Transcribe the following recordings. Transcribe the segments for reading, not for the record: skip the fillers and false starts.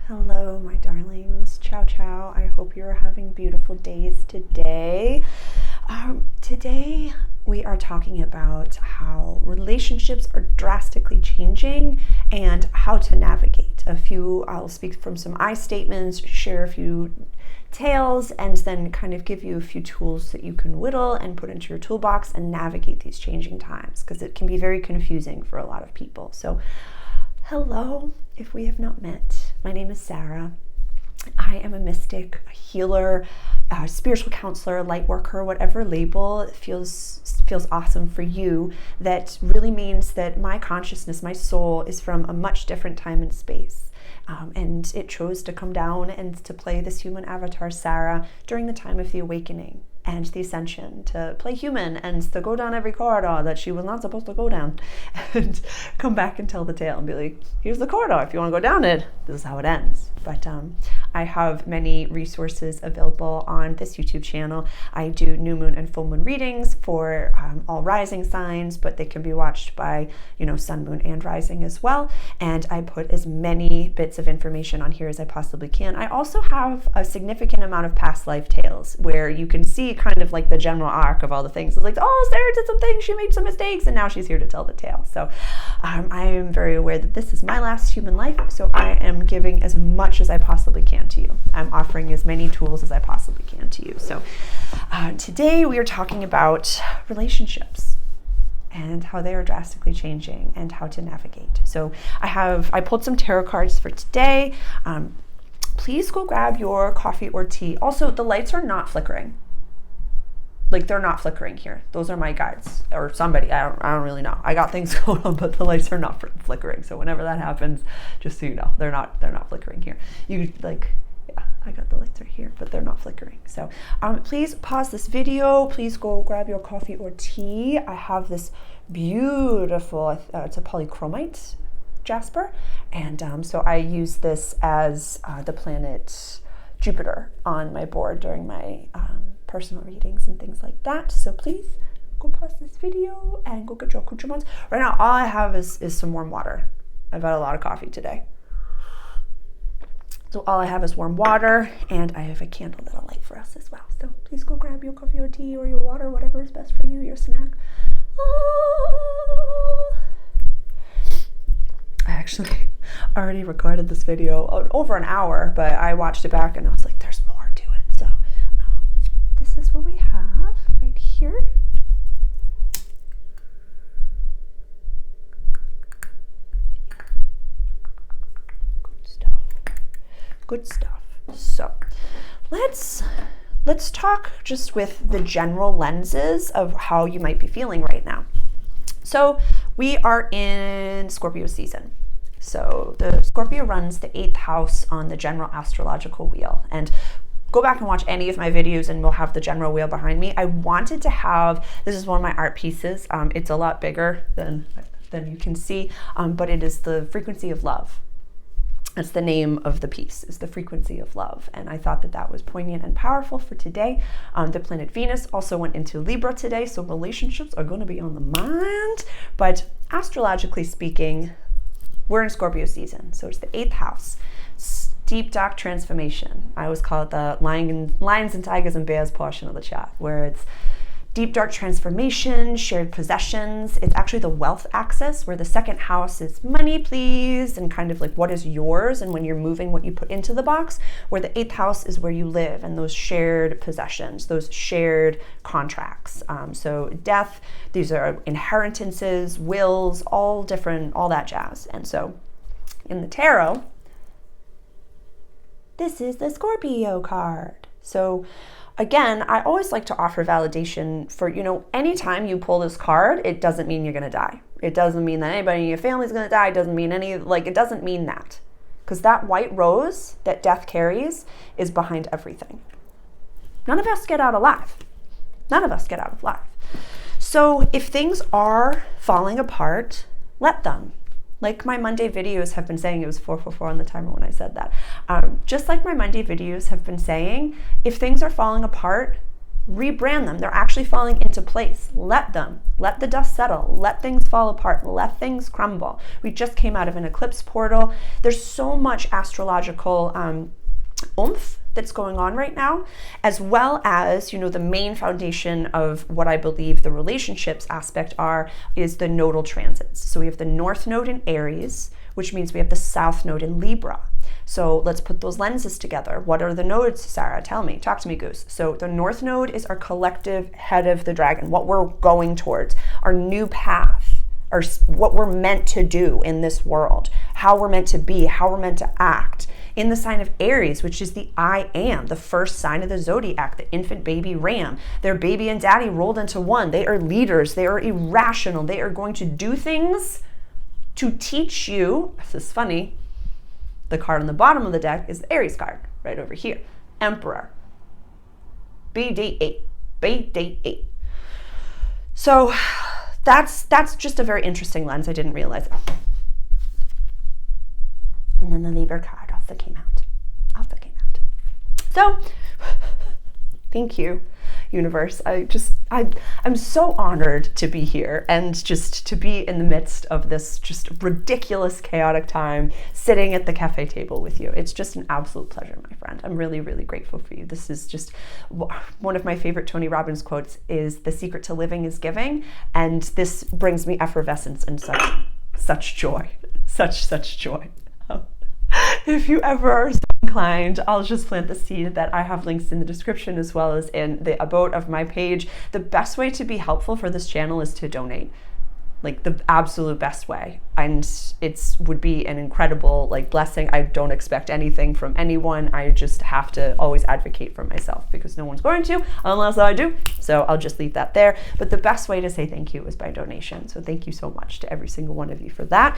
Hello, my darlings. Ciao, ciao. I hope you're having beautiful days today. Today, we are talking about how relationships are drastically changing and how to navigate. I'll speak from some I statements, share a few tales, and then kind of give you a few tools that you can whittle and put into your toolbox and navigate these changing times, because it can be very confusing for a lot of people. So, hello, if we have not met. My name is Sarah. I am a mystic, a healer, a spiritual counselor, light worker, whatever label feels awesome for you. That really means that my consciousness, my soul, is from a much different time and space. And it chose to come down and to play this human avatar, Sarah, during the time of the awakening and the ascension, to play human and to go down every corridor that she was not supposed to go down, and come back and tell the tale and be like, here's the corridor, if you want to go down it, this is how it ends. But I have many resources available on this YouTube channel. I do new moon and full moon readings for all rising signs, but they can be watched by, sun, moon, and rising as well. And I put as many bits of information on here as I possibly can. I also have a significant amount of past life tales where you can see kind of like the general arc of all the things. It's like, oh, Sarah did some things, she made some mistakes, and now she's here to tell the tale. So I am very aware that this is my last human life, so I am giving as much as I possibly can to you. I'm offering as many tools as I possibly can to you. So today we are talking about relationships and how they are drastically changing and how to navigate. So I pulled some tarot cards for today. Please go grab your coffee or tea. Also, the lights are not flickering. Like, they're not flickering here. Those are my guides, or somebody. I don't really know. I got things going on, but the lights are not flickering. So whenever that happens, just so you know, they're not flickering here. I got the lights right here, but they're not flickering. So please pause this video. Please go grab your coffee or tea. I have this beautiful, it's a polychromite jasper, and so I use this as the planet Jupiter on my board during my personal readings and things like that. So please go pause this video and go get your accoutrements. Right now, all I have is some warm water. I've had a lot of coffee today. So all I have is warm water, and I have a candle that'll light for us as well. So please go grab your coffee or tea or your water, whatever is best for you, your snack. I actually already recorded this video over an hour, but I watched it back and I was like, there's more to it. So this is what we have right here. Good stuff. So let's talk just with the general lenses of how you might be feeling right now. So we are in Scorpio season. So the Scorpio runs the 8th house on the general astrological wheel. And go back and watch any of my videos and we'll have the general wheel behind me. I wanted to have, this is one of my art pieces. It's a lot bigger than you can see, but it is the frequency of love. That's the name of the piece, is the frequency of love. And I thought that was poignant and powerful for today. The planet Venus also went into Libra today, so relationships are going to be on the mind. But astrologically speaking, we're in Scorpio season, so it's the 8th house. Deep, dark transformation. I always call it the lions and tigers and bears portion of the chart, where it's deep, dark transformation, shared possessions. It's actually the wealth axis, where the 2nd house is money, please, and kind of like what is yours, and when you're moving, what you put into the box, where the 8th house is where you live, and those shared possessions, those shared contracts. So death, these are inheritances, wills, all different, all that jazz. And so in the tarot, this is the Scorpio card. So again, I always like to offer validation for, anytime you pull this card, it doesn't mean you're going to die. It doesn't mean that anybody in your family is going to die. It doesn't mean it doesn't mean that. Because that white rose that death carries is behind everything. None of us get out alive. None of us get out alive. So if things are falling apart, let them. Like my Monday videos have been saying, it was 444 on the timer when I said that. Just like my Monday videos have been saying, if things are falling apart, rebrand them. They're actually falling into place. Let the dust settle, let things fall apart, let things crumble. We just came out of an eclipse portal. There's so much astrological oomph that's going on right now, as well as, the main foundation of what I believe the relationships aspect is the nodal transits. So we have the North Node in Aries, which means we have the South Node in Libra. So let's put those lenses together. What are the nodes, Sarah? Tell me, talk to me, Goose. So the North Node is our collective head of the dragon, what we're going towards, our new path, or what we're meant to do in this world, how we're meant to be, how we're meant to act. In the sign of Aries, which is the I am, the first sign of the zodiac, the infant baby ram. Their baby and daddy rolled into one. They are leaders. They are irrational. They are going to do things to teach you. This is funny. The card on the bottom of the deck is the Aries card, right over here. Emperor. BD8. BD8. So that's just a very interesting lens. I didn't realize it. And then the Libra card also came out. So, thank you, universe. I'm so honored to be here and just to be in the midst of this just ridiculous, chaotic time, sitting at the cafe table with you. It's just an absolute pleasure, my friend. I'm really, really grateful for you. This is just one of my favorite Tony Robbins quotes is, "The secret to living is giving," and this brings me effervescence and such joy, such joy. If you ever are so inclined, I'll just plant the seed that I have links in the description as well as in the about of my page. The best way to be helpful for this channel is to donate, like the absolute best way. And it would be an incredible blessing. I don't expect anything from anyone. I just have to always advocate for myself because no one's going to unless I do. So I'll just leave that there. But the best way to say thank you is by donation. So thank you so much to every single one of you for that.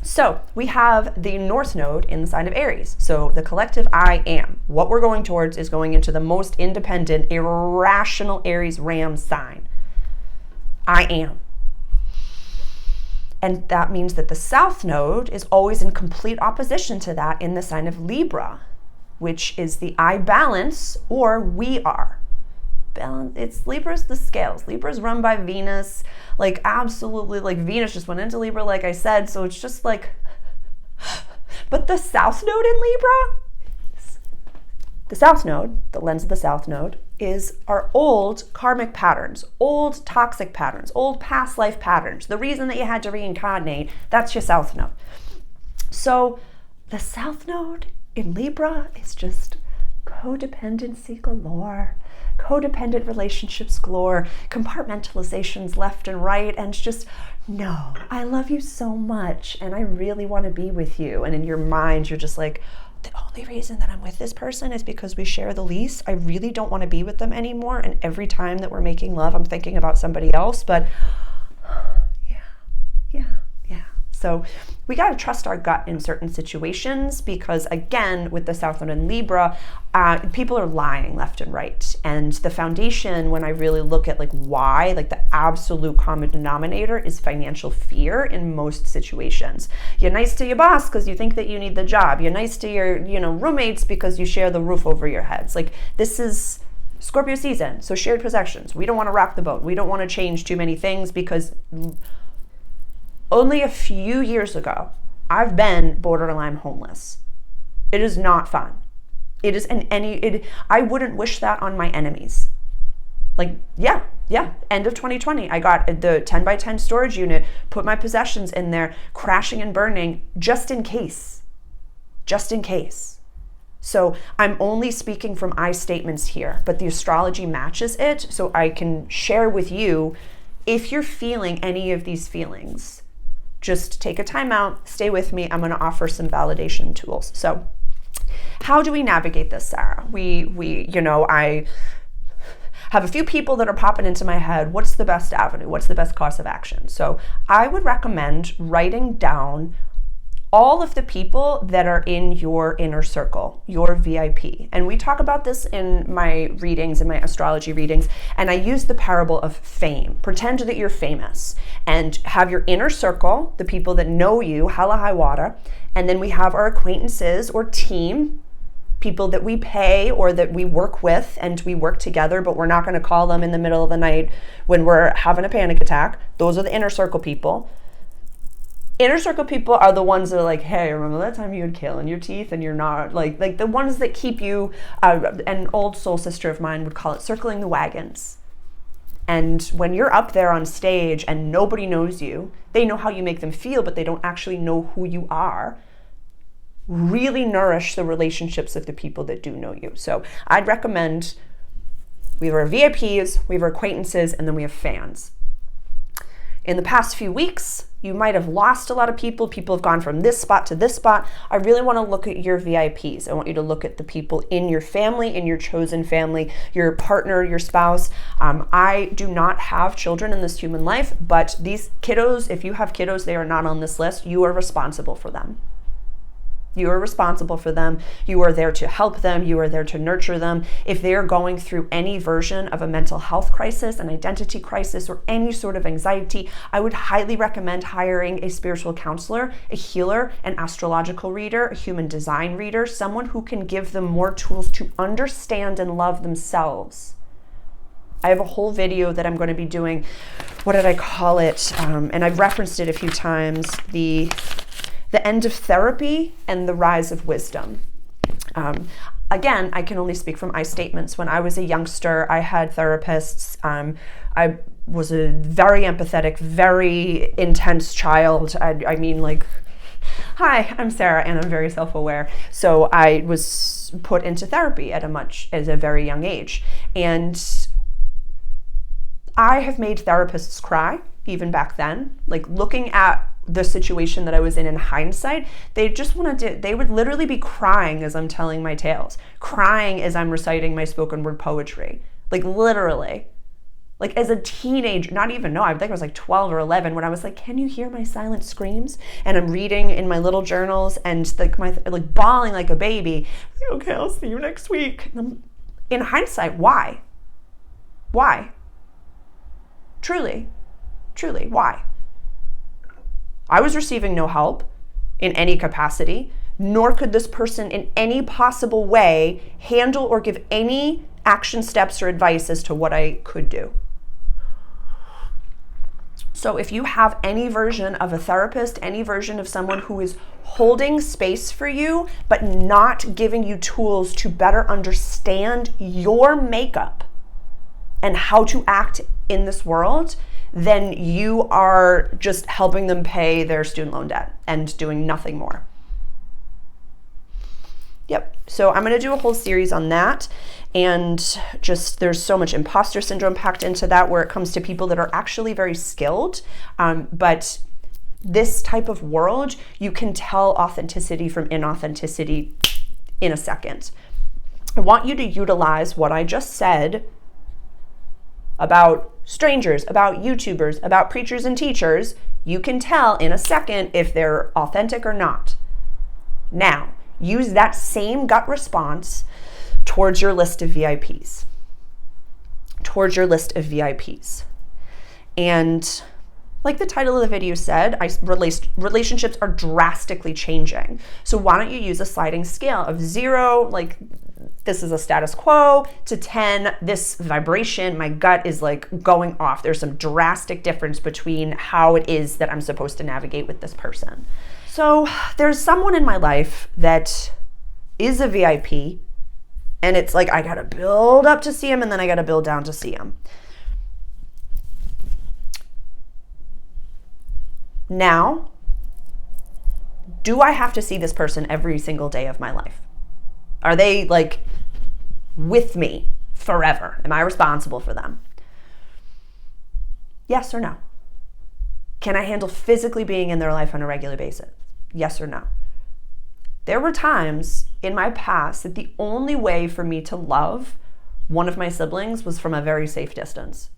So we have the North Node in the sign of Aries. So the collective I am. What we're going towards is going into the most independent, irrational Aries Ram sign. I am. And that means that the South Node is always in complete opposition to that in the sign of Libra, which is the I balance or we are. Libra's the scales. Libra's run by Venus, absolutely, Venus just went into Libra, like I said, so it's just but the South Node in Libra, the South Node, the lens of the South Node, is our old karmic patterns, old toxic patterns, old past life patterns. The reason that you had to reincarnate, that's your South Node. So the South Node in Libra is just codependency galore. Codependent relationships galore, compartmentalizations left and right, and it's just, no, I love you so much and I really want to be with you. And in your mind, you're just like, the only reason that I'm with this person is because we share the lease. I really don't want to be with them anymore. And every time that we're making love, I'm thinking about somebody else, but yeah. So we got to trust our gut in certain situations because, again, with the South Node in Libra, people are lying left and right. And the foundation, when I really look at why, the absolute common denominator is financial fear in most situations. You're nice to your boss because you think that you need the job. You're nice to your roommates because you share the roof over your heads. This is Scorpio season, so shared possessions. We don't want to rock the boat. We don't want to change too many things because only a few years ago, I've been borderline homeless. It is not fun. It is I wouldn't wish that on my enemies. End of 2020, I got the 10 by 10 storage unit, put my possessions in there, crashing and burning, just in case. So I'm only speaking from I statements here, but the astrology matches it, so I can share with you if you're feeling any of these feelings. Just take a time out, stay with me. I'm going to offer some validation tools. So how do we navigate this, Sarah? I have a few people that are popping into my head. What's the best avenue? What's the best course of action? So I would recommend writing down all of the people that are in your inner circle, your VIP. And we talk about this in my readings, in my astrology readings, and I use the parable of fame. Pretend that you're famous and have your inner circle, the people that know you, hella high water, and then we have our acquaintances or team, people that we pay or that we work with and we work together, but we're not going to call them in the middle of the night when we're having a panic attack. Those are the inner circle people. Inner circle people are the ones that are like, hey, remember that time you had kale in your teeth and you're not, like the ones that keep you, an old soul sister of mine would call it circling the wagons. And when you're up there on stage and nobody knows you, they know how you make them feel, but they don't actually know who you are. Really nourish the relationships of the people that do know you. So I'd recommend, we have our VIPs, we have our acquaintances, and then we have fans. In the past few weeks, you might have lost a lot of people. People have gone from this spot to this spot. I really want to look at your VIPs. I want you to look at the people in your family, in your chosen family, your partner, your spouse. I do not have children in this human life, but these kiddos, if you have kiddos, they are not on this list. You are responsible for them. You are responsible for them. You are there to help them. You are there to nurture them. If they are going through any version of a mental health crisis, an identity crisis, or any sort of anxiety, I would highly recommend hiring a spiritual counselor, a healer, an astrological reader, a human design reader, someone who can give them more tools to understand and love themselves. I have a whole video that I'm going to be doing. What did I call it? And I've referenced it a few times. The end of therapy and the rise of wisdom. Again, I can only speak from I statements. When I was a youngster, I had therapists. I was a very empathetic, very intense child. I mean, like, hi, I'm Sarah and I'm very self-aware. So I was put into therapy at a very young age. And I have made therapists cry, even back then. Like, looking at the situation that I was in hindsight, they would literally be crying as I'm telling my tales, crying as I'm reciting my spoken word poetry. Like, literally. Like, as a teenager, not even, no, I think I was like 12 or 11 when I was like, can you hear my silent screams? And I'm reading in my little journals and like bawling like a baby. Okay, I'll see you next week. In hindsight, why? Why? Truly, why? I was receiving no help in any capacity, nor could this person in any possible way handle or give any action steps or advice as to what I could do. So if you have any version of a therapist, any version of someone who is holding space for you, but not giving you tools to better understand your makeup and how to act in this world, then you are just helping them pay their student loan debt and doing nothing more. Yep. So I'm going to do a whole series on that. And just, there's so much imposter syndrome packed into that, where it comes to people that are actually very skilled. But this type of world, you can tell authenticity from inauthenticity in a second. I want you to utilize what I just said about strangers, about YouTubers, about preachers and teachers. You can tell in a second if they're authentic or not. Now, use that same gut response towards your list of VIPs. And like the title of the video said, relationships are drastically changing. So why don't you use a sliding scale of 0, like this is a status quo, to 10, this vibration, my gut is like going off. There's some drastic difference between how it is that I'm supposed to navigate with this person. So there's someone in my life that is a VIP, and it's like I gotta build up to see him and then I gotta build down to see him. Now, do I have to see this person every single day of my life? Are they like with me forever? Am I responsible for them? Yes or no? Can I handle physically being in their life on a regular basis? Yes or no? There were times in my past that the only way for me to love one of my siblings was from a very safe distance.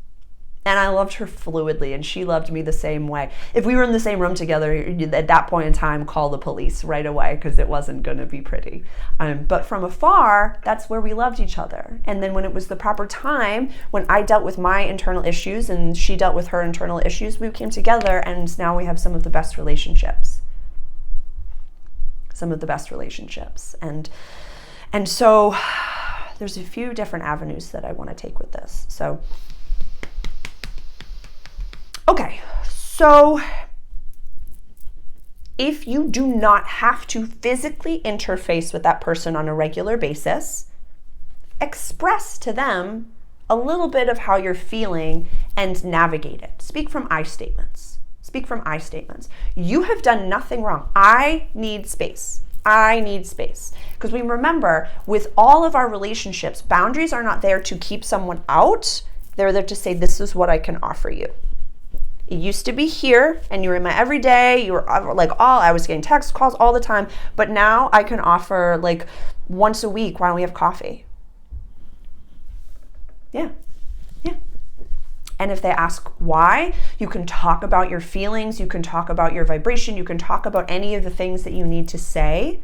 And I loved her fluidly, and she loved me the same way. If we were in the same room together, at that point in time, call the police right away, because it wasn't going to be pretty. But from afar, that's where we loved each other. And then when it was the proper time, when I dealt with my internal issues and she dealt with her internal issues, we came together, and now we have some of the best relationships. And And so there's a few different avenues that I want to take with this. So, okay, so if you do not have to physically interface with that person on a regular basis, express to them a little bit of how you're feeling and navigate it. Speak from I statements. Speak from I statements. You have done nothing wrong. I need space. I need space. Because we remember, with all of our relationships, boundaries are not there to keep someone out. They're there to say, this is what I can offer you. It used to be here, and you were in my everyday, you were like I was getting text calls all the time, but now I can offer like once a week, why don't we have coffee? Yeah. And if they ask why, you can talk about your feelings, you can talk about your vibration, you can talk about any of the things that you need to say.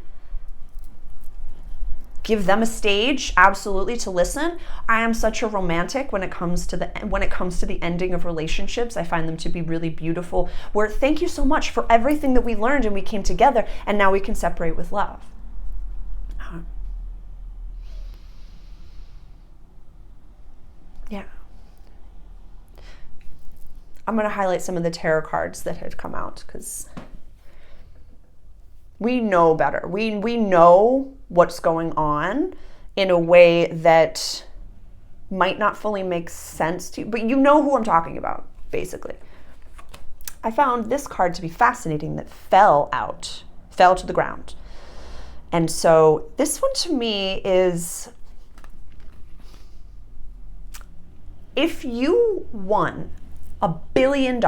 Give them a stage, absolutely, to listen. I am such a romantic when it comes to the ending of relationships. I find them to be really beautiful. Where thank you so much for everything that we learned and we came together, and now we can separate with love. Yeah. I'm going to highlight some of the tarot cards that had come out because we know better. We know what's going on in a way that might not fully make sense to you, but you know who I'm talking about, basically. I found this card to be fascinating that fell to the ground. And so this one to me is, if you won $1 billion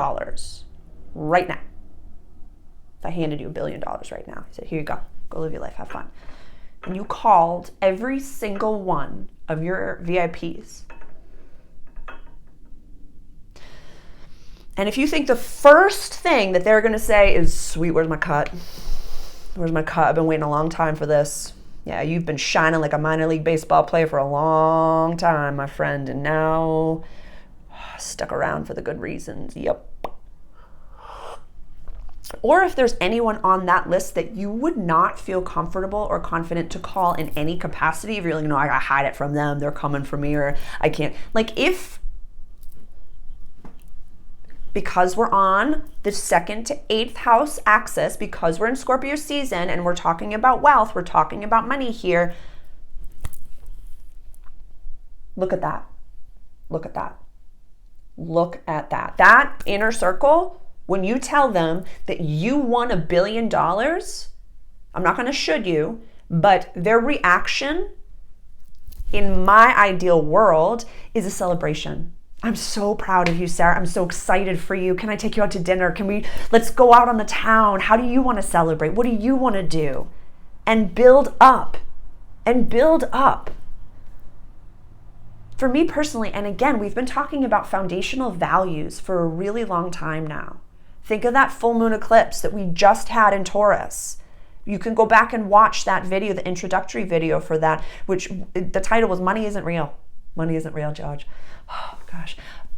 right now, if I handed you $1 billion right now, I said, here you go live your life, have fun. And you called every single one of your VIPs. And if you think the first thing that they're going to say is, sweet, where's my cut? Where's my cut? I've been waiting a long time for this. Yeah, you've been shining like a minor league baseball player for a long time, my friend, and now stuck around for the good reasons. Yep. Or if there's anyone on that list that you would not feel comfortable or confident to call in any capacity, if you're like, no, I gotta hide it from them, they're coming for me, or I can't. Like, if, because we're on the 2nd to 8th house axis, because we're in Scorpio season and we're talking about wealth, we're talking about money here, look at that. Look at that. Look at that. That inner circle, when you tell them that you won $1 billion, I'm not going to should you, but their reaction in my ideal world is a celebration. I'm so proud of you, Sarah. I'm so excited for you. Can I take you out to dinner? Let's go out on the town. How do you want to celebrate? What do you want to do? And build up. And build up. For me personally, and again, we've been talking about foundational values for a really long time now. Think of that full moon eclipse that we just had in Taurus. You can go back and watch that video, the introductory video for that, which the title was Money Isn't Real. Money Isn't Real, George. Oh gosh.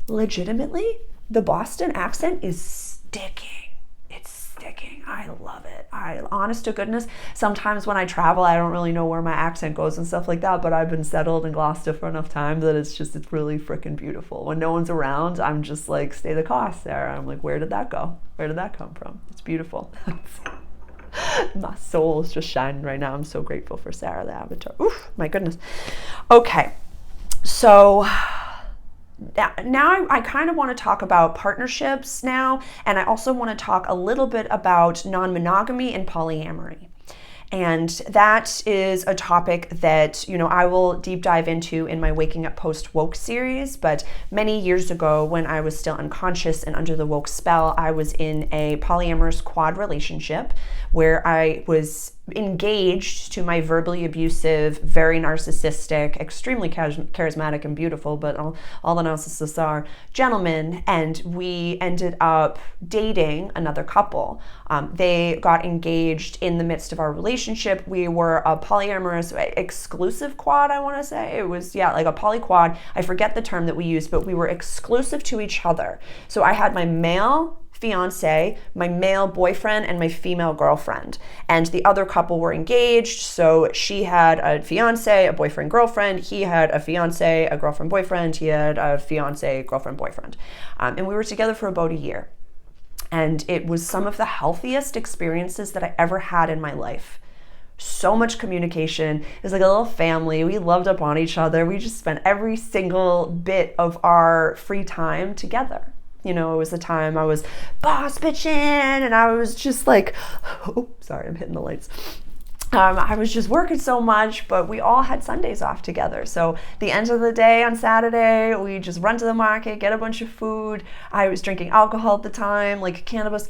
Legitimately, the Boston accent is sticking. It's sticking. I love it. Honest to goodness, sometimes when I travel, I don't really know where my accent goes and stuff like that, but I've been settled in Gloucester for enough time that it's really freaking beautiful. When no one's around, I'm just like, stay the course, Sarah. I'm like, where did that go? Where did that come from? It's beautiful. My soul is just shining right now. I'm so grateful for Sarah, the avatar. Oof, my goodness. Okay, so now I kind of want to talk about partnerships now, and I also want to talk a little bit about non-monogamy and polyamory. And that is a topic that, I will deep dive into in my Waking Up Post Woke series. But many years ago, when I was still unconscious and under the woke spell, I was in a polyamorous quad relationship where I was engaged to my verbally abusive, very narcissistic, extremely charismatic and beautiful, but all the narcissists are, gentlemen, and we ended up dating another couple. They got engaged in the midst of our relationship. We were a polyamorous exclusive quad, I want to say. It was, like a poly quad. I forget the term that we used, but we were exclusive to each other. So I had my male fiance, my male boyfriend, and my female girlfriend. And the other couple were engaged. So she had a fiance, a boyfriend, girlfriend. He had a fiance, a girlfriend, boyfriend. He had a fiance, girlfriend, boyfriend. And we were together for about a year. And it was some of the healthiest experiences that I ever had in my life. So much communication. It was like a little family. We loved up on each other. We just spent every single bit of our free time together. You know, it was the time I was boss bitching and I was just like, oh, sorry, I'm hitting the lights. I was just working so much, but we all had Sundays off together. So the end of the day on Saturday, we just run to the market, get a bunch of food. I was drinking alcohol at the time, like cannabis.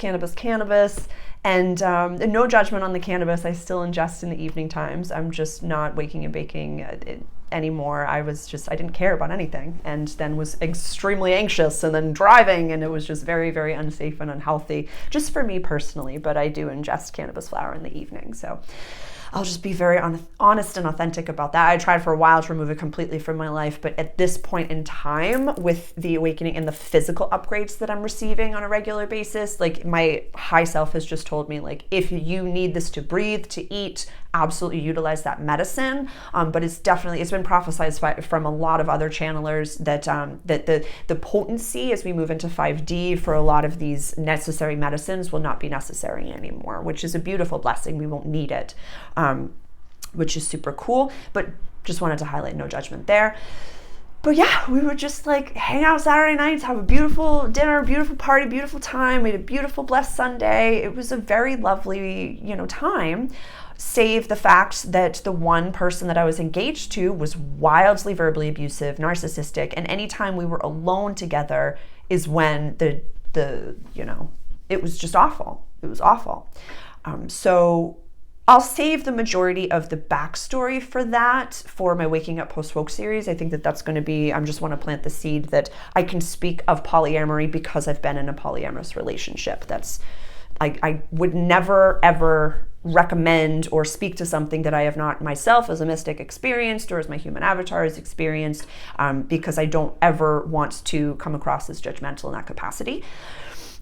And no judgment on the cannabis. I still ingest in the evening times. I'm just not waking and baking anymore. I didn't care about anything, and then was extremely anxious and then driving, and it was just very, very unsafe and unhealthy just for me personally, but I do ingest cannabis flower in the evening. So I'll just be very honest and authentic about that. I tried for a while to remove it completely from my life, but at this point in time, with the awakening and the physical upgrades that I'm receiving on a regular basis, like my high self has just told me, like, if you need this to breathe, to eat, absolutely utilize that medicine. But it's been prophesized from a lot of other channelers that the potency as we move into 5D for a lot of these necessary medicines will not be necessary anymore, which is a beautiful blessing. We won't need it, which is super cool. But just wanted to highlight no judgment there. But yeah, we would just like hang out Saturday nights, have a beautiful dinner, beautiful party, beautiful time. We had a beautiful blessed Sunday. It was a very lovely, time. Save the fact that the one person that I was engaged to was wildly verbally abusive, narcissistic, and anytime we were alone together is when it was just awful. It was awful. So I'll save the majority of the backstory for that for my Waking Up Post-Woke series. I think that's going to be, I just want to plant the seed that I can speak of polyamory because I've been in a polyamorous relationship. I would never, ever recommend or speak to something that I have not myself as a mystic experienced or as my human avatar has experienced, because I don't ever want to come across as judgmental in that capacity.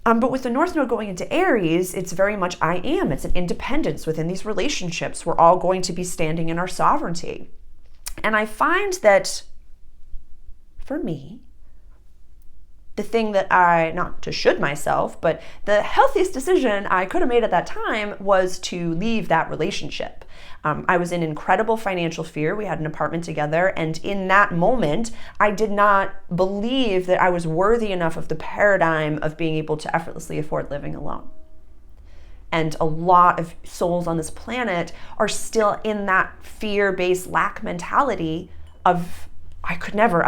But with the North Node going into Aries, it's very much it's an independence within these relationships. We're all going to be standing in our sovereignty. And I find that for me, the thing that not to should myself, but the healthiest decision I could have made at that time was to leave that relationship. I was in incredible financial fear. We had an apartment together, and in that moment, I did not believe that I was worthy enough of the paradigm of being able to effortlessly afford living alone. And a lot of souls on this planet are still in that fear-based lack mentality of I could never.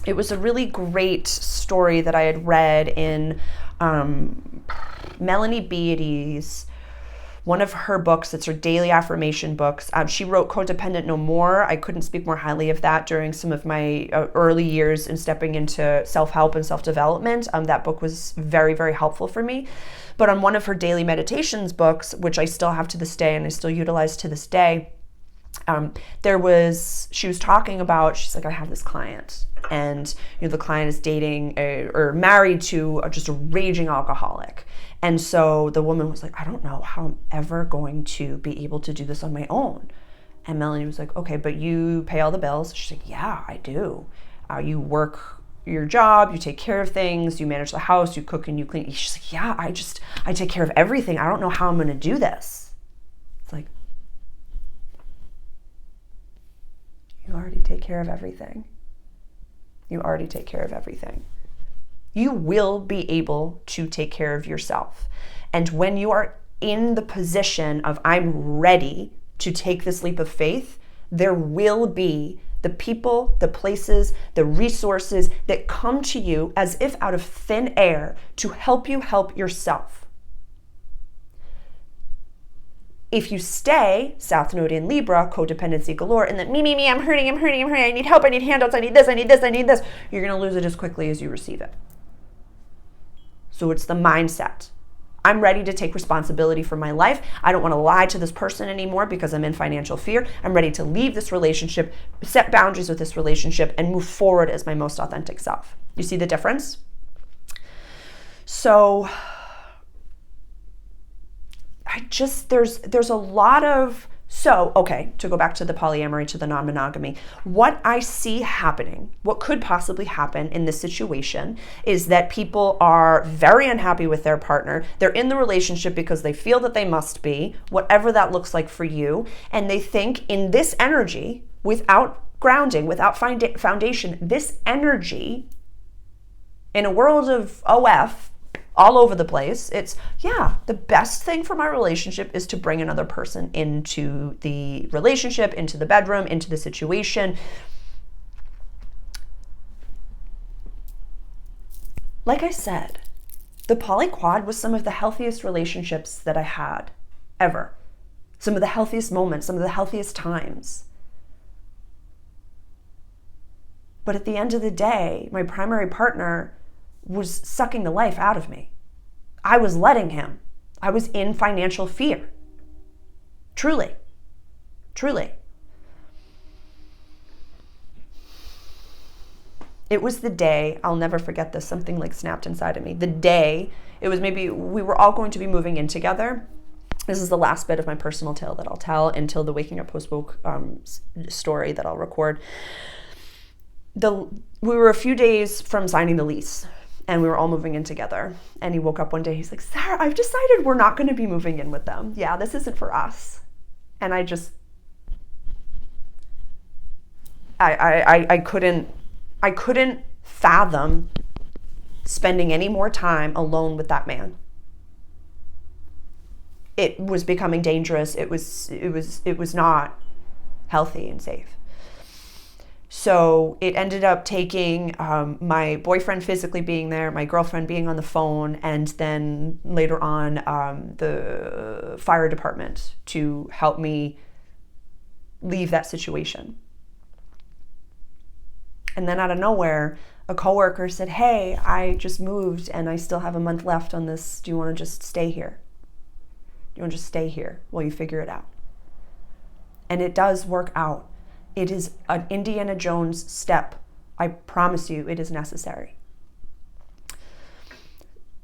It was a really great story that I had read in Melanie Beattie's, one of her books. It's her daily affirmation books. She wrote Codependent No More. I couldn't speak more highly of that during some of my early years in stepping into self-help and self-development. That book was very, very helpful for me. But on one of her daily meditations books, which I still have to this day and I still utilize to this day, she was talking about, she's like, I have this client, and the client is dating or married to just a raging alcoholic. And so the woman was like, I don't know how I'm ever going to be able to do this on my own. And Melanie was like, okay, but you pay all the bills? She's like, yeah, I do. You work your job, you take care of things, you manage the house, you cook and you clean. She's like, yeah, I take care of everything. I don't know how I'm going to do this. It's like, you already take care of everything. You already take care of everything. You will be able to take care of yourself. And when you are in the position of I'm ready to take this leap of faith, there will be the people, the places, the resources that come to you as if out of thin air to help you help yourself. If you stay South Node in Libra, codependency galore, and then me, I'm hurting, I need help, I need handouts, I need this, you're going to lose it as quickly as you receive it. So it's the mindset. I'm ready to take responsibility for my life. I don't want to lie to this person anymore because I'm in financial fear. I'm ready to leave this relationship, set boundaries with this relationship, and move forward as my most authentic self. You see the difference? So there's a lot of, okay, to go back to the polyamory, to the non-monogamy, what I see happening, what could possibly happen in this situation is that people are very unhappy with their partner. They're in the relationship because they feel that they must be, whatever that looks like for you. And they think in this energy, without grounding, without foundation, this energy in a world of OF, all over the place, it's, the best thing for my relationship is to bring another person into the relationship, into the bedroom, into the situation. Like I said, the polyquad was some of the healthiest relationships that I had ever. Some of the healthiest moments, some of the healthiest times. But at the end of the day, my primary partner was sucking the life out of me. I was letting him. I was in financial fear. Truly. It was the day, I'll never forget this, something like snapped inside of me. The day, it was maybe, we were all going to be moving in together. This is the last bit of my personal tale that I'll tell until the Waking Up Post-Woke story that I'll record. We were a few days from signing the lease. And we were all moving in together. And he woke up one day, he's like, Sarah, I've decided we're not going to be moving in with them. Yeah, this isn't for us. And I couldn't fathom spending any more time alone with that man. It was becoming dangerous. It was not healthy and safe. So it ended up taking my boyfriend physically being there, my girlfriend being on the phone, and then later on the fire department to help me leave that situation. And then out of nowhere, a coworker said, hey, I just moved and I still have a month left on this. Do you want to just stay here? Do you want to just stay here while you figure it out? And it does work out. It is an Indiana Jones step. I promise you it is necessary.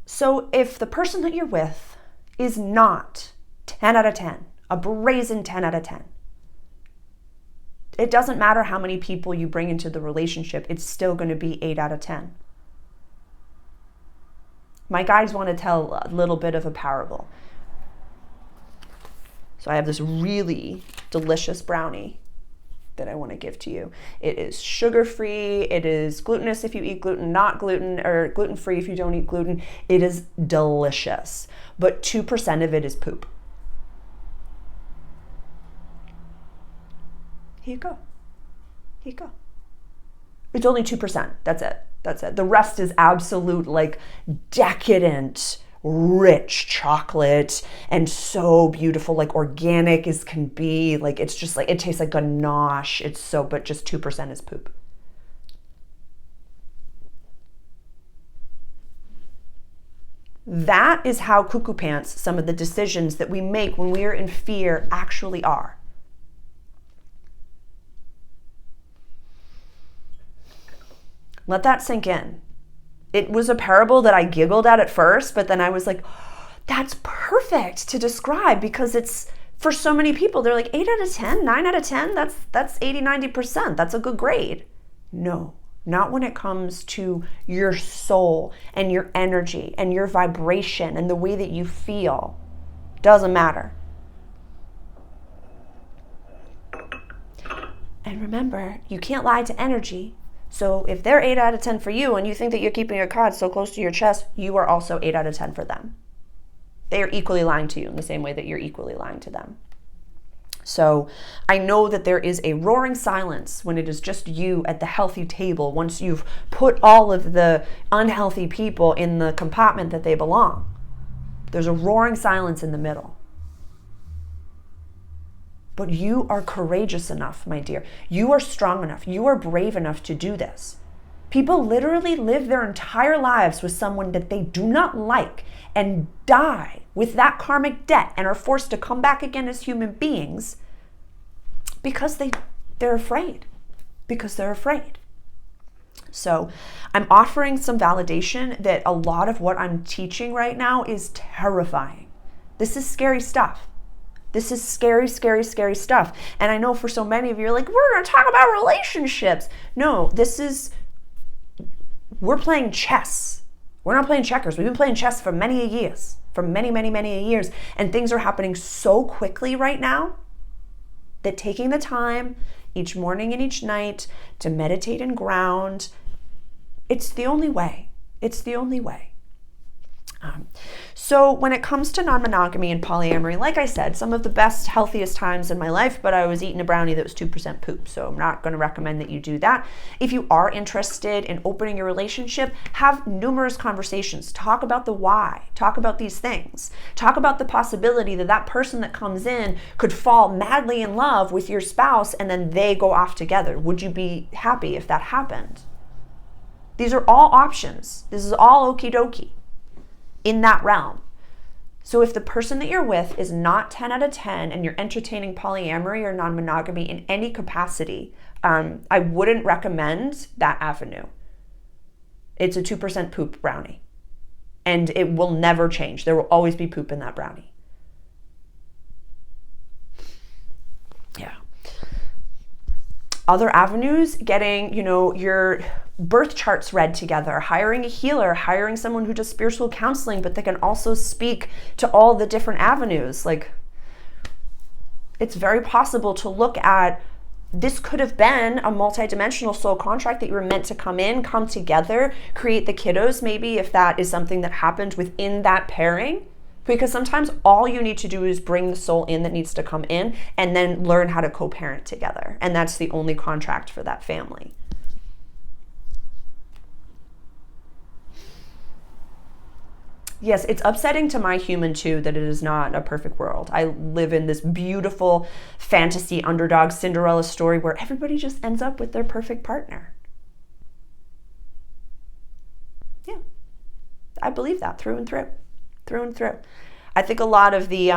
So if the person that you're with is not 10 out of 10, a brazen 10 out of 10, it doesn't matter how many people you bring into the relationship, it's still going to be 8 out of 10. My guides want to tell a little bit of a parable. So I have this really delicious brownie that I want to give to you. It is sugar-free. It is glutinous if you eat gluten, not gluten, or gluten-free if you don't eat gluten. It is delicious, but 2% of it is poop. Here you go. Here you go. It's only 2%. That's it. The rest is absolute, like, decadent, rich chocolate and so beautiful, like organic as can be. Like, it's just like, it tastes like ganache. But just 2% is poop. That is how cuckoo pants some of the decisions that we make when we are in fear actually are. Let that sink in. It was a parable that I giggled at first, but then I was like, that's perfect to describe, because it's, for so many people, they're like 8 out of 10, 9 out of 10, that's 80, 90%. That's a good grade. No, not when it comes to your soul and your energy and your vibration and the way that you feel. Doesn't matter. And remember, you can't lie to energy. So if they're 8 out of 10 for you and you think that you're keeping your cards so close to your chest, you are also 8 out of 10 for them. They are equally lying to you in the same way that you're equally lying to them. So I know that there is a roaring silence when it is just you at the healthy table, once you've put all of the unhealthy people in the compartment that they belong. There's a roaring silence in the middle. But you are courageous enough, my dear. You are strong enough. You are brave enough to do this. People literally live their entire lives with someone that they do not like and die with that karmic debt and are forced to come back again as human beings because they're afraid. Because they're afraid. So I'm offering some validation that a lot of what I'm teaching right now is terrifying. This is scary stuff. This is scary, scary, scary stuff. And I know for so many of you, you're like, we're going to talk about relationships. No, we're playing chess. We're not playing checkers. We've been playing chess for many years, for many, many, many years. And things are happening so quickly right now that taking the time each morning and each night to meditate and ground, it's the only way. It's the only way. So when it comes to non-monogamy and polyamory, like I said, some of the best, healthiest times in my life, but I was eating a brownie that was 2% poop. So I'm not going to recommend that you do that. If you are interested in opening your relationship, have numerous conversations. Talk about the why. Talk about these things. Talk about the possibility that that person that comes in could fall madly in love with your spouse and then they go off together. Would you be happy if that happened? These are all options. This is all okie dokie in that realm. So if the person that you're with is not 10 out of 10 and you're entertaining polyamory or non-monogamy in any capacity, I wouldn't recommend that avenue. It's a 2% poop brownie. And it will never change. There will always be poop in that brownie. Yeah. Other avenues, getting, your birth charts read together, hiring a healer, hiring someone who does spiritual counseling, but they can also speak to all the different avenues. Like, it's very possible to look at, this could have been a multidimensional soul contract that you were meant to come together, create the kiddos, maybe, if that is something that happened within that pairing. Because sometimes all you need to do is bring the soul in that needs to come in and then learn how to co-parent together. And that's the only contract for that family. Yes, it's upsetting to my human too that it is not a perfect world. I live in this beautiful fantasy underdog Cinderella story where everybody just ends up with their perfect partner. Yeah, I believe that through and through. Through and through. I think a lot of the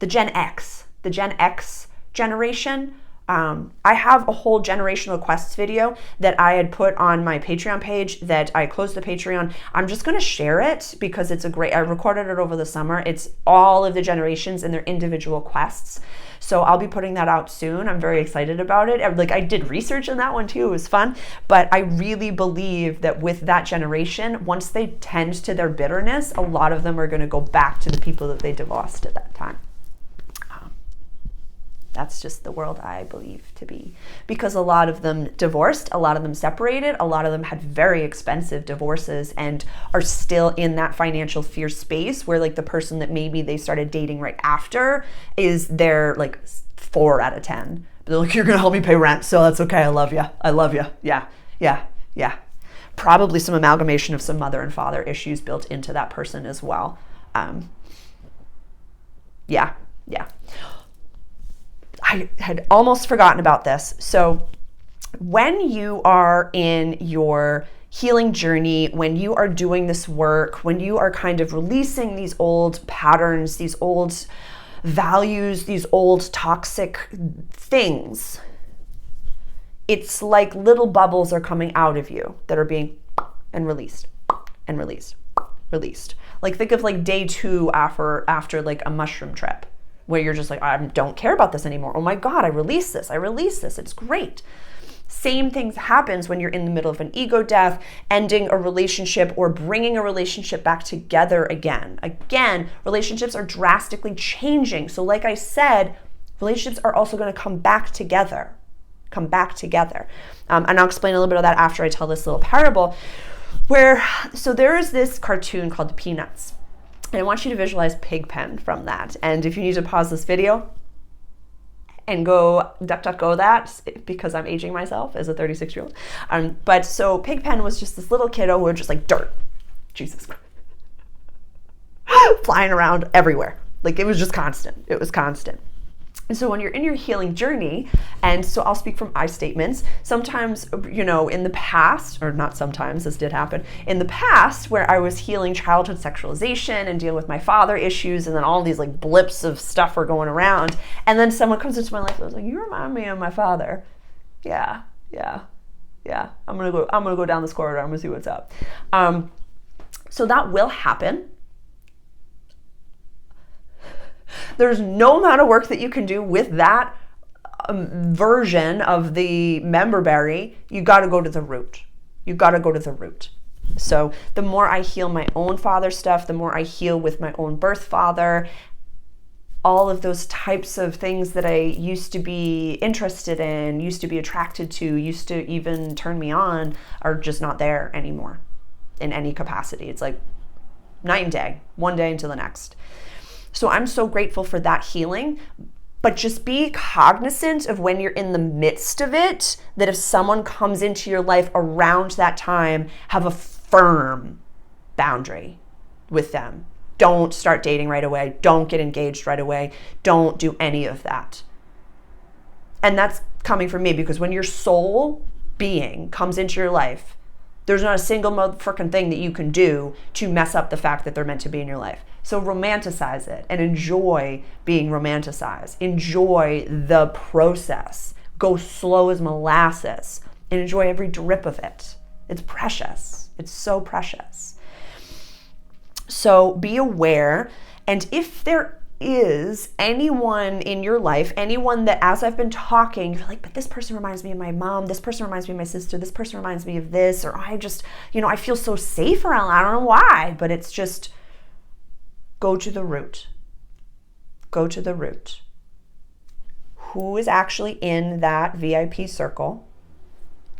Gen X generation, I have a whole generational quests video that I had put on my Patreon page that I closed the Patreon. I'm just going to share it because I recorded it over the summer. It's all of the generations and their individual quests. So I'll be putting that out soon. I'm very excited about it. I did research on that one too. It was fun. But I really believe that with that generation, once they tend to their bitterness, a lot of them are going to go back to the people that they divorced at that time. That's just the world I believe to be. Because a lot of them divorced, a lot of them separated, a lot of them had very expensive divorces and are still in that financial fear space where the person that maybe they started dating right after is their 4 out of 10. But they're like, you're going to help me pay rent, so that's okay. I love you. I love you. Yeah. Probably some amalgamation of some mother and father issues built into that person as well. Yeah. I had almost forgotten about this. So when you are in your healing journey, when you are doing this work, when you are kind of releasing these old patterns, these old values, these old toxic things, it's like little bubbles are coming out of you that are being and released and released. Think of day 2 after a mushroom trip, where you're just I don't care about this anymore. Oh my God, I release this. It's great. Same things happens when you're in the middle of an ego death, ending a relationship or bringing a relationship back together again. Again, relationships are drastically changing. So like I said, relationships are also going to come back together. And I'll explain a little bit of that after I tell this little parable so there is this cartoon called The Peanuts. And I want you to visualize Pigpen from that. And if you need to pause this video and go DuckDuckGo that, because I'm aging myself as a 36-year-old. But so Pigpen was just this little kiddo who was just dirt. Jesus Christ. Flying around everywhere. It was just constant. It was constant. And so when you're in your healing journey, and so I'll speak from I statements, sometimes, in the past, or not sometimes, this did happen, in the past where I was healing childhood sexualization and dealing with my father issues, and then all these like blips of stuff were going around, and then someone comes into my life and was like, you remind me of my father. Yeah. I'm gonna go down this corridor, I'm gonna see what's up. So that will happen. There's no amount of work that you can do with that version of the member berry. You got to go to the root. So the more I heal my own father stuff, the more I heal with my own birth father, all of those types of things that I used to be interested in, used to be attracted to, used to even turn me on, are just not there anymore in any capacity. It's like night and day, one day until the next. So I'm so grateful for that healing, but just be cognizant of when you're in the midst of it, that if someone comes into your life around that time, have a firm boundary with them. Don't start dating right away. Don't get engaged right away. Don't do any of that. And that's coming from me, because when your soul being comes into your life, there's not a single motherfucking thing that you can do to mess up the fact that they're meant to be in your life. So romanticize it and enjoy being romanticized. Enjoy the process. Go slow as molasses and enjoy every drip of it. It's precious. It's so precious. So be aware. And if there is anyone in your life, anyone that as I've been talking, you're like, but this person reminds me of my mom, this person reminds me of my sister, this person reminds me of this, or I just, I feel so safe around, I don't know why, but it's just, go to the root. Go to the root. Who is actually in that VIP circle?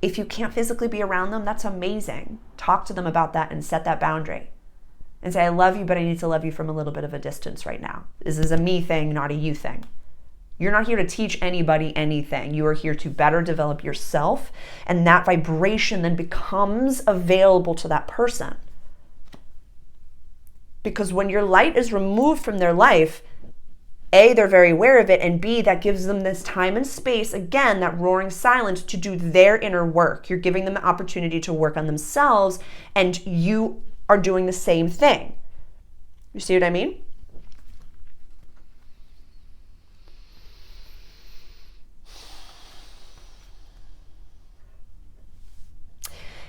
If you can't physically be around them, that's amazing. Talk to them about that and set that boundary. And say, I love you, but I need to love you from a little bit of a distance right now. This is a me thing, not a you thing. You're not here to teach anybody anything. You are here to better develop yourself, and that vibration then becomes available to that person. Because when your light is removed from their life, A, they're very aware of it, and B, that gives them this time and space, again, that roaring silence, to do their inner work. You're giving them the opportunity to work on themselves, and you are doing the same thing. You see what I mean?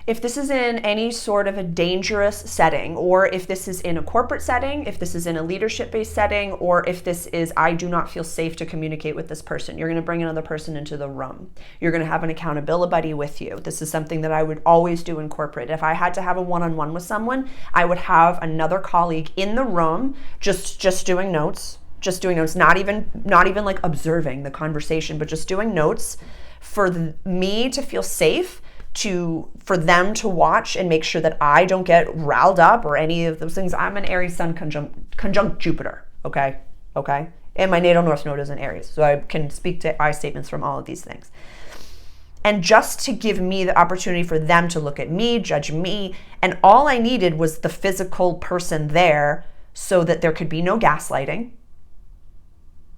If this is in any sort of a dangerous setting, or if this is in a corporate setting, if this is in a leadership-based setting, or if this is, I do not feel safe to communicate with this person, you're going to bring another person into the room. You're going to have an accountability buddy with you. This is something that I would always do in corporate. If I had to have a one-on-one with someone, I would have another colleague in the room, just doing notes, not even like observing the conversation, but just doing notes for me to feel safe, for them to watch and make sure that I don't get riled up or any of those things. I'm an Aries sun conjunct Jupiter, okay? And my natal north node is in Aries, so I can speak to I statements from all of these things. And just to give me the opportunity for them to look at me, judge me, and all I needed was the physical person there so that there could be no gaslighting.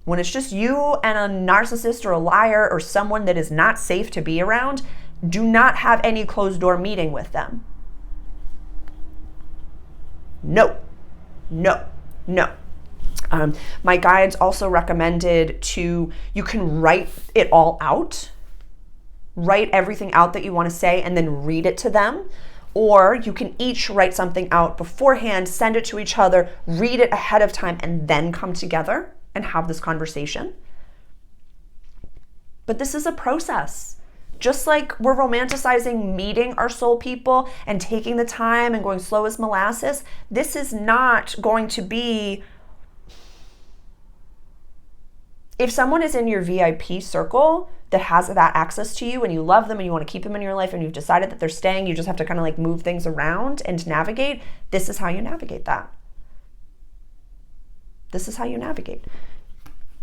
When it's just you and a narcissist or a liar or someone that is not safe to be around, do not have any closed door meeting with them. No. My guides also recommended you can write it all out. Write everything out that you want to say and then read it to them. Or you can each write something out beforehand, send it to each other, read it ahead of time, and then come together and have this conversation. But this is a process. Just like we're romanticizing meeting our soul people and taking the time and going slow as molasses, this is not going to be... If someone is in your VIP circle that has that access to you and you love them and you want to keep them in your life and you've decided that they're staying, you just have to kind of like move things around and navigate, this is how you navigate that. This is how you navigate.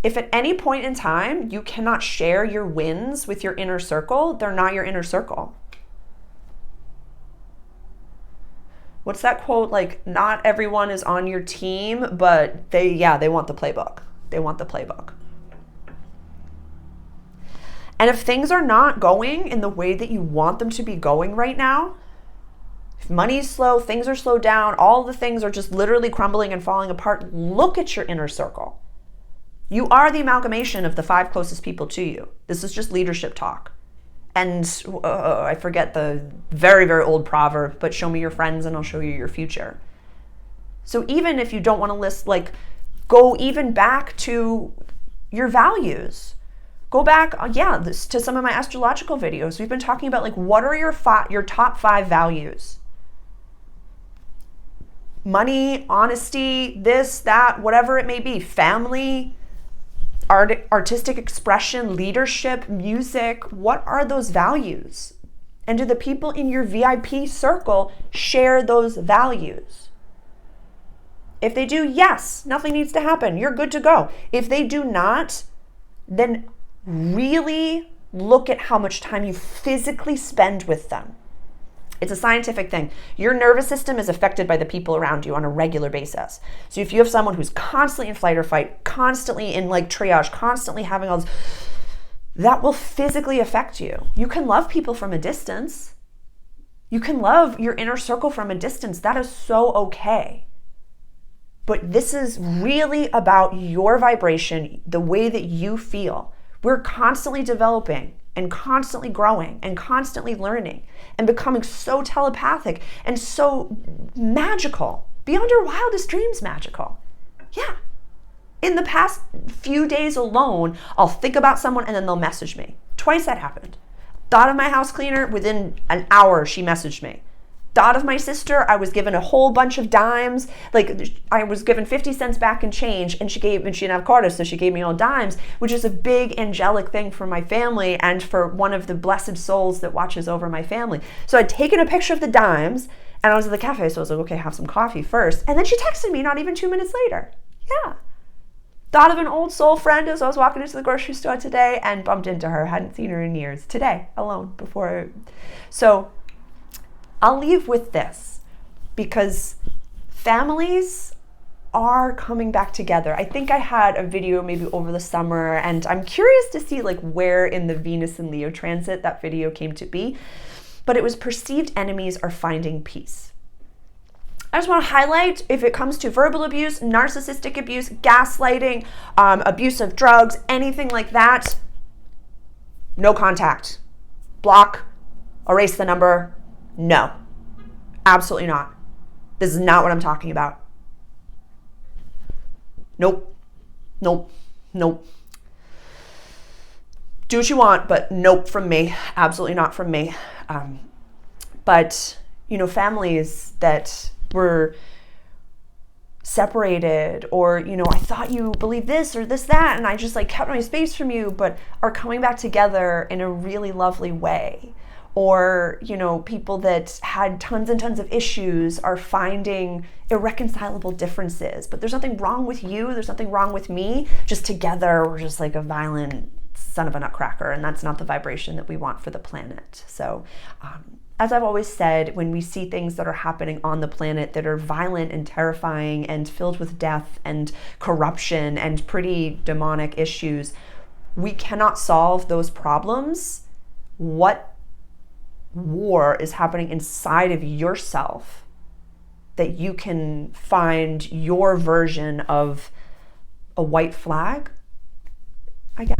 If at any point in time you cannot share your wins with your inner circle, they're not your inner circle. What's that quote? Like, not everyone is on your team, but they want the playbook. They want the playbook. And if things are not going in the way that you want them to be going right now, if money's slow, things are slowed down, all the things are just literally crumbling and falling apart, look at your inner circle. You are the amalgamation of the 5 closest people to you. This is just leadership talk. And I forget the very, very old proverb, but show me your friends and I'll show you your future. So even if you don't want to list, like, go even back to your values. Go back, to some of my astrological videos. We've been talking about, like, what are your top 5 values? Money, honesty, this, that, whatever it may be. Family, artistic expression, leadership, music. What are those values? And do the people in your VIP circle share those values? If they do, yes, nothing needs to happen. You're good to go. If they do not, then really look at how much time you physically spend with them. It's a scientific thing. Your nervous system is affected by the people around you on a regular basis. So if you have someone who's constantly in flight or fight, constantly in like triage, constantly having all this, that will physically affect you. You can love people from a distance. You can love your inner circle from a distance. That is so okay. But this is really about your vibration, the way that you feel. We're constantly developing and constantly growing and constantly learning and becoming so telepathic and so magical, beyond your wildest dreams magical. Yeah. In the past few days alone, I'll think about someone and then they'll message me. Twice that happened. Thought of my house cleaner, within an hour she messaged me. Thought of my sister, I was given a whole bunch of dimes. Like, I was given 50 cents back in change, and she didn't have quarters, so she gave me all dimes, which is a big angelic thing for my family and for one of the blessed souls that watches over my family. So I'd taken a picture of the dimes, and I was at the cafe, so I was like, okay, have some coffee first. And then she texted me not even 2 minutes later. Yeah. Thought of an old soul friend as I was walking into the grocery store today and bumped into her. Hadn't seen her in years. Today, alone, before. So I'll leave with this, because families are coming back together. I think I had a video maybe over the summer, and I'm curious to see like where in the Venus and Leo transit that video came to be, but it was perceived enemies are finding peace. I just want to highlight, if it comes to verbal abuse, narcissistic abuse, gaslighting, abuse of drugs, anything like that, no contact. Block, erase the number. No, absolutely not. This is not what I'm talking about. Nope, nope, nope. Do what you want, but nope from me. Absolutely not from me. But, you know, families that were separated, or, you know, I thought you believed this or this, that, and I just like kept my space from you, but are coming back together in a really lovely way. Or, you know, people that had tons and tons of issues are finding irreconcilable differences. But there's nothing wrong with you. There's nothing wrong with me. Just together, we're just like a violent son of a nutcracker. And that's not the vibration that we want for the planet. So, as I've always said, when we see things that are happening on the planet that are violent and terrifying and filled with death and corruption and pretty demonic issues, we cannot solve those problems. What war is happening inside of yourself that you can find your version of a white flag, I guess.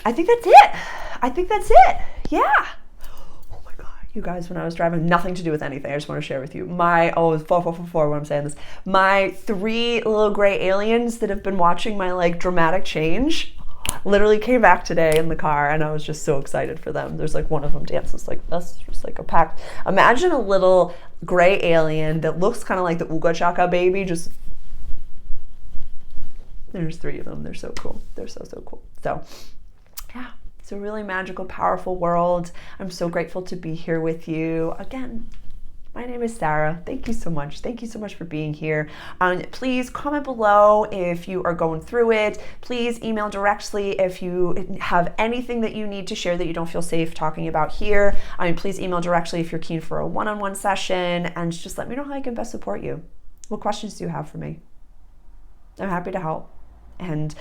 I think that's it. Yeah. Oh my God. You guys, when I was driving, nothing to do with anything. I just want to share with you. It's 4444 when I'm saying this. My 3 little gray aliens that have been watching my like dramatic change literally came back today in the car, and I was just so excited for them. There's like one of them dances like this, just like a pack. Imagine a little gray alien that looks kind of like the Ooga Chaka baby. Just, there's 3 of them. They're so cool. They're so cool. So yeah, it's a really magical, powerful world. I'm so grateful to be here with you. Again, my name is Sarah. Thank you so much. Thank you so much for being here. Please comment below if you are going through it. Please email directly if you have anything that you need to share that you don't feel safe talking about here. Please email directly if you're keen for a one-on-one session, and just let me know how I can best support you. What questions do you have for me? I'm happy to help. And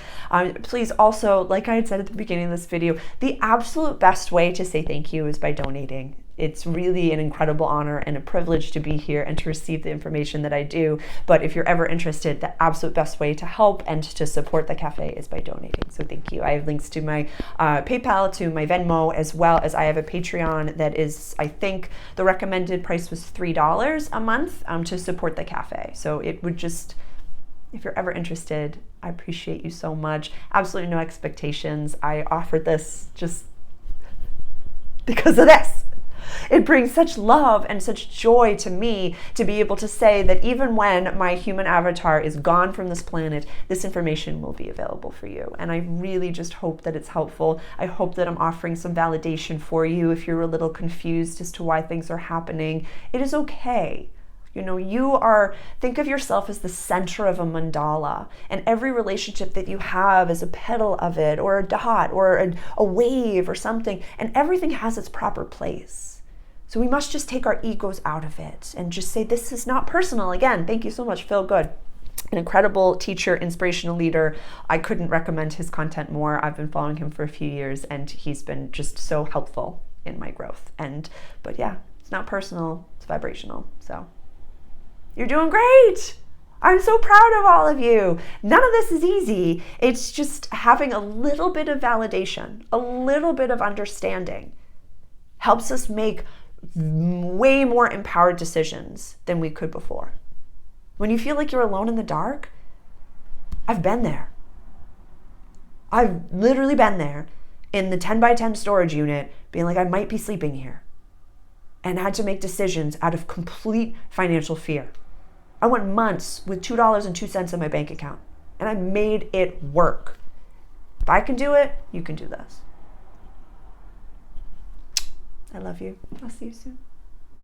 please also, like I had said at the beginning of this video, the absolute best way to say thank you is by donating. It's really an incredible honor and a privilege to be here and to receive the information that I do. But if you're ever interested, the absolute best way to help and to support the cafe is by donating. So thank you. I have links to my PayPal, to my Venmo, as well as I have a Patreon that is, I think the recommended price was $3 a month to support the cafe. So it would just, if you're ever interested, I appreciate you so much. Absolutely no expectations. I offered this just because of this. It brings such love and such joy to me to be able to say that even when my human avatar is gone from this planet, this information will be available for you. And I really just hope that it's helpful. I hope that I'm offering some validation for you if you're a little confused as to why things are happening. It is okay. You know, think of yourself as the center of a mandala, and every relationship that you have is a petal of it, or a dot, or a wave, or something, and everything has its proper place. So we must just take our egos out of it and just say, this is not personal. Again, thank you so much, Phil Good. An incredible teacher, inspirational leader. I couldn't recommend his content more. I've been following him for a few years, and he's been just so helpful in my growth. But yeah, it's not personal, it's vibrational. So you're doing great. I'm so proud of all of you. None of this is easy. It's just having a little bit of validation, a little bit of understanding helps us make way more empowered decisions than we could before. When you feel like you're alone in the dark, I've been there. I've literally been there in the 10 by 10 storage unit, being like, I might be sleeping here, and had to make decisions out of complete financial fear. I went months with $2.02 in my bank account, and I made it work. If I can do it, you can do this. I love you. I'll see you soon.